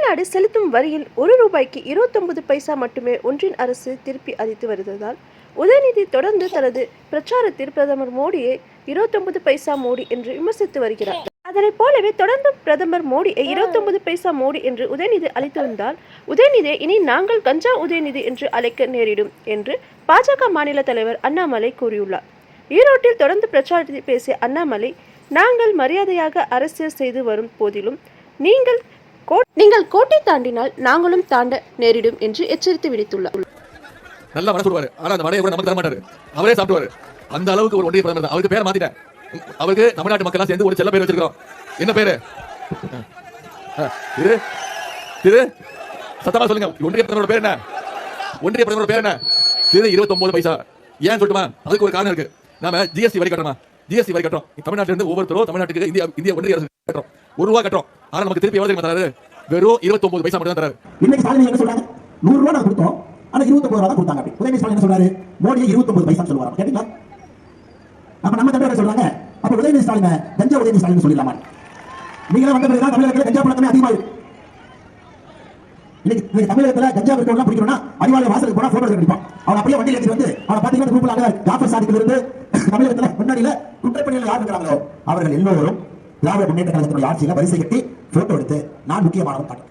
தமிழ்நாடு செலுத்தும் வரியில் ₹1க்கு 29 பைசா மட்டுமே ஒன்றிய அரசு திருப்பி அளித்து வருவதால் உதயநிதி தொடர்ந்து தனது பிரச்சாரத்தில் பிரதமர் மோடியை 29 பைசா மோடி என்று விமர்சித்து வருகிறார். அதனைப் போலவே தொடர்ந்து பிரதமர் மோடியை 29 பைசா மோடி என்று உதயநிதி அழைத்து வந்தால் உதயநிதியை இனி நாங்கள் கஞ்சா உதயநிதி என்று அழைக்க நேரிடும் என்று பாஜக மாநில தலைவர் அண்ணாமலை கூறியுள்ளார். ஈரோட்டில் தொடர்ந்து பிரச்சாரத்தில் பேசிய அண்ணாமலை, நாங்கள் மரியாதையாக அரசியல் செய்து வரும் போதிலும் நீங்கள் கோட்டை தாண்டினால் நாங்களும் தாண்ட நேரிடும் என்று எச்சரித்து விடுத்துள்ளார். நல்லா வர சொல்வாரு, ஆனா அந்த வடையை கூட நமக்கு தர மாட்டாரு, அவரே சாப்பிடுவாரு. அந்த அளவுக்கு ஒரு ஒன்றிய பிரதமர். அவருக்கு பேரை மாத்திட்டேன். அவருக்கு தமிழ்நாட்டு மக்கள் சேர்ந்து ஒரு செல்ல பேர் வச்சிருக்கோம். என்ன பேரு? திரு சத்தமா சொல்லுங்க. ஒன்றிய பிரதமரோட பேர் என்ன? ஒன்றிய பிரதமரோட பேர் என்ன? திரு 29 பைசா. ஏன் சொல்லுமா? அதுக்கு ஒரு காரணம் இருக்கு. நாம ஜிஎஸ்டி வரி கட்டுறோமா? ஜிஎஸ்டி வரி கட்டுறோம். தமிழ்நாட்டில இருந்து ஒவ்வொருத்தரும் தமிழ்நாட்டுக்கு இந்திய ஒன்றிய அரசு கட்டுறோம். ₹1 கட்டுறோம். ஆனா நமக்கு திருப்பி எவ்வளவு தராரு? வெறும் 29 பைசா மட்டும் தான் தராரு. இன்னைக்கு ஸ்டாலின் என்ன சொல்றாங்க? ₹100 நான் கொடுத்தோம், ஆனா 29 தான் கொடுத்தாங்க. உதயநிதி ஸ்டாலின் என்ன சொல்றாரு? மோடியை 29 பைசா சொல்லுவாங்க. கேட்டீங்களா? அப்ப நம்ம தமிழர்கள் சொல்றாங்க, அப்ப உதயநிதி ஸ்டாலின் கஞ்சா உதயநிதி ஸ்டாலின் சொல்லிடலாமா? நீங்க வந்த பிறகு தமிழகத்துல கஞ்சா பழக்கமே அதிகமா இருக்கு. இன்னைக்கு தமிழகத்துல கஞ்சா விற்கலாம் பிடிக்கணும்னா அறிவாலய வாசலுக்கு போனா போட்டோ எடுப்பான். அவன் அப்படியே வண்டியில் ஏற்றி வந்து அவனை பாத்தீங்கன்னா குரூப்ல ஜாஃபர் சாதிக்ல இருந்து தமிழகத்துல முன்னாடியில குற்றப்பணியில் யார் இருக்கிறாங்களோ அவர்கள் எல்லோரும் திராவிட முன்னேற்ற கழகத்தினுடைய ஆட்சியில வரிசை கட்டி போட்டோ எடுத்து நான் முக்கியமானவன் காட்டு.